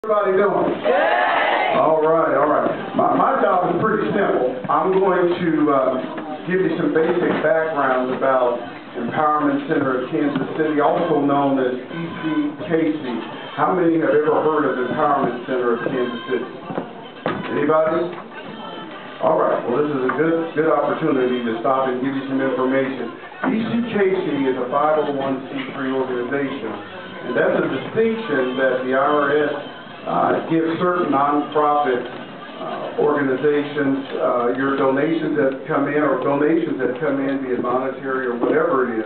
Everybody doing? Good. All right, all right. My job is pretty simple. I'm going to give you some basic background about Empowerment Center of Kansas City, also known as ECKC. How many have ever heard of Empowerment Center of Kansas City? Anybody? All right. Well, this is a good opportunity to stop and give you some information. ECKC is a 501c3 organization, and that's a distinction that the IRS give certain nonprofit organizations. Your donations that come in, be it monetary or whatever it is,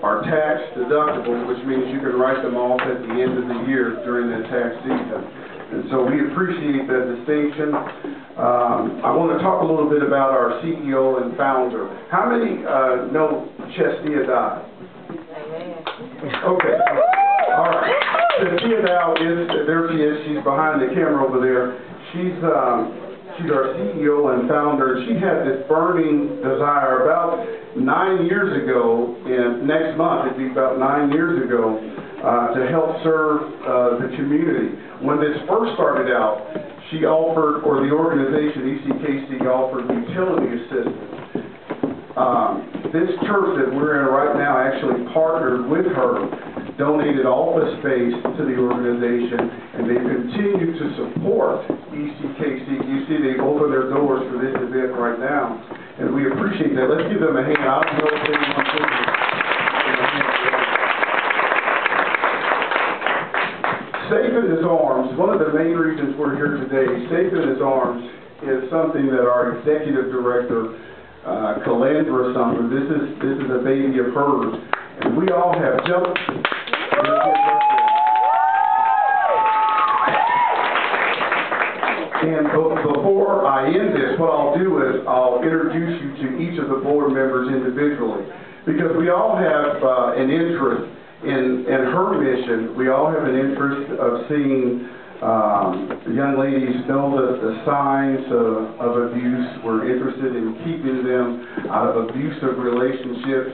are tax deductible, which means you can write them off at the end of the year during the tax season. And so we appreciate that distinction. I want to talk a little bit about our CEO and founder. How many know Chestia died? Okay. All right. Chestia now there she is. She's behind the camera over there. She's our CEO and founder. She had this burning desire about 9 years ago, and next month it'd be about 9 years ago, to help serve the community. When this first started out, she offered, or the organization ECKC offered, utility assistance. This church that we're in right now actually partnered with her, donated office space to the organization, and they continue to support ECKC. You see, they've opened their doors for this event right now, and we appreciate that. Let's give them a hand. I don't know if anyone Safe in His Arms. One of the main reasons we're here today, Safe in His Arms, is something that our executive director, Calandra Summer, this is a baby of hers, and we all have jumped. And before I end this, what I'll do is I'll introduce you to each of the board members individually, because we all have an interest in her mission. We all have an interest of seeing young ladies know the signs of abuse. We're interested in keeping them out of abusive relationships.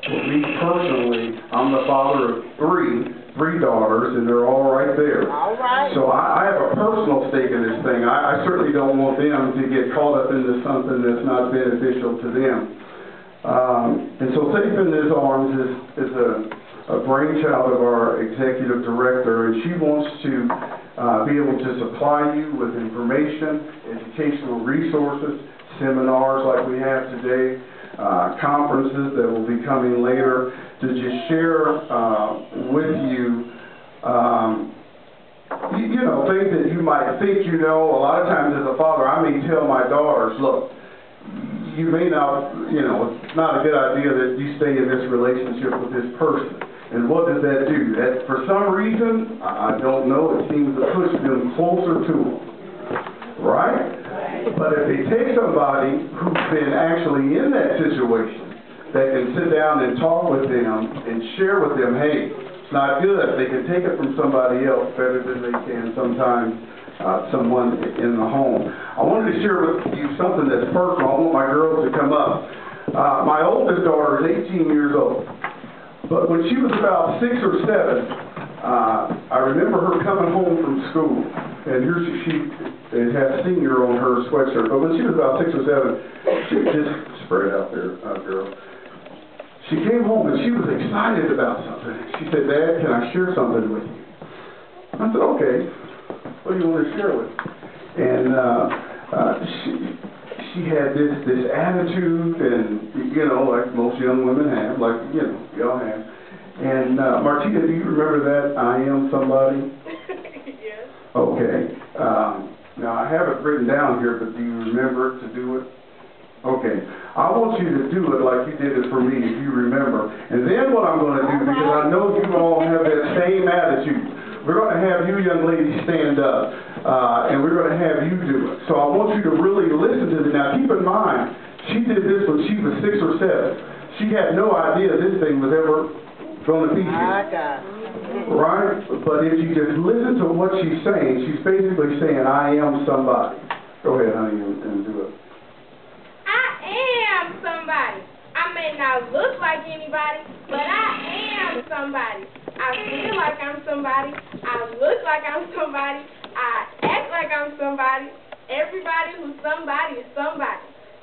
For me personally, I'm the father of three daughters, and they're all right there. All right. So I have a personal stake in this thing. I certainly don't want them to get caught up into something that's not beneficial to them. And so Safe in His Arms is a brainchild of our executive director, and she wants to be able to supply you with information, educational resources, seminars like we have today, conferences that will be coming later, to just share with you, you know, things that you might think you know. A lot of times as a father, I may tell my daughters, look, you may not, you know, it's not a good idea that you stay in this relationship with this person. And what does that do? That, for some reason, I don't know, it seems to push them closer to them, right? But if they take somebody who's been actually in that situation, that can sit down and talk with them and share with them, hey, it's not good. They can take it from somebody else better than they can sometimes someone in the home. I wanted to share with you something that's personal. I want my girls to come up. My oldest daughter is 18 years old. But when she was about 6 or 7, I remember her coming home from school, and here she had senior on her sweatshirt. But when she was about 6 or 7, she just spread out there, girl. She came home and she was excited about something. She said, "Dad, can I share something with you?" I said, "Okay. What do you want to share with me?" And she had this attitude, and you know, like most young women have, like you know, we all have. And Martina, do you remember that I am somebody? Yes. Okay. Now I have it written down here, but do you remember to do it? Okay. I want you to do it like you did it for me, if you remember. And then what I'm going to do, because I know you all have that same attitude, we're going to have you young ladies stand up, and we're going to have you do it. So I want you to really listen to this. Now keep in mind, she did this when she was 6 or 7. She had no idea this thing was ever going to be here. Right? But if you just listen to what she's saying, she's basically saying, I am somebody. Go ahead, honey, and do it. I am somebody. I may not look like anybody, but I am somebody. I feel like I'm somebody. I look like I'm somebody. I act like I'm somebody. Everybody who's somebody is somebody.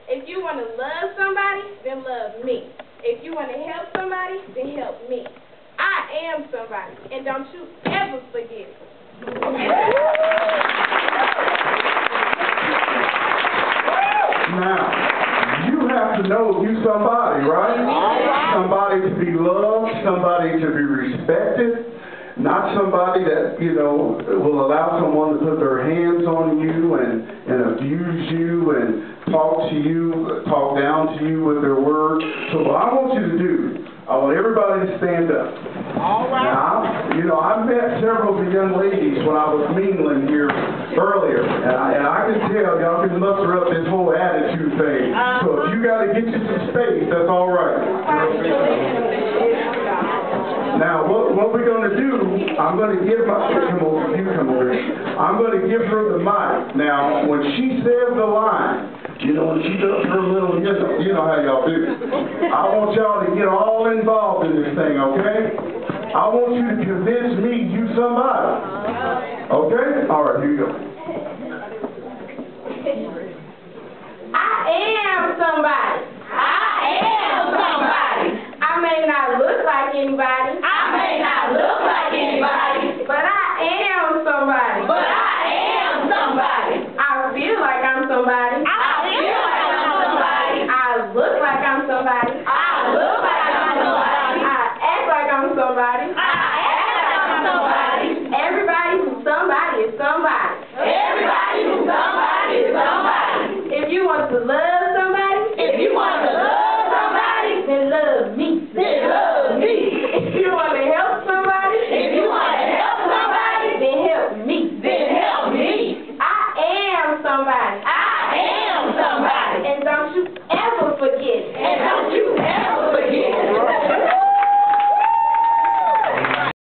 If you want to love somebody, then love me. If you want to help somebody, then help me. I am somebody, and don't you ever forget it. Now, you have to know you somebody, right? Somebody to be loved, somebody to be respected, not somebody that, will allow someone to put their hands on you and abuse you and talk down to you with their words. So what I want you to do, I want everybody to stand up. All right. Now, I met several of the young ladies when I was mingling here earlier, and I can tell y'all can muster up this whole attitude thing. So if you got to get you some space, that's all right. Now, what we're going to do, I'm going to give I'm going to give her the mic. Now, when she says the line, when she does her little, you know how y'all do. I want y'all to get all involved in this thing, okay? I want you to convince me you somebody. Okay? All right, here you go. I am somebody. I am somebody. I may not look like anybody. I may not look like anybody. But I am somebody. But I am somebody. I feel like I'm somebody. I feel like I'm somebody. I look like I'm somebody. I look like I'm somebody. I act like I'm somebody. I act like I'm somebody. Everybody who's somebody is somebody. Everybody who's somebody is somebody. If you want to love somebody, if you want to love somebody, then love me. Then love me. If you want to help somebody, if you want to help somebody, then help me. Then help me. I am somebody.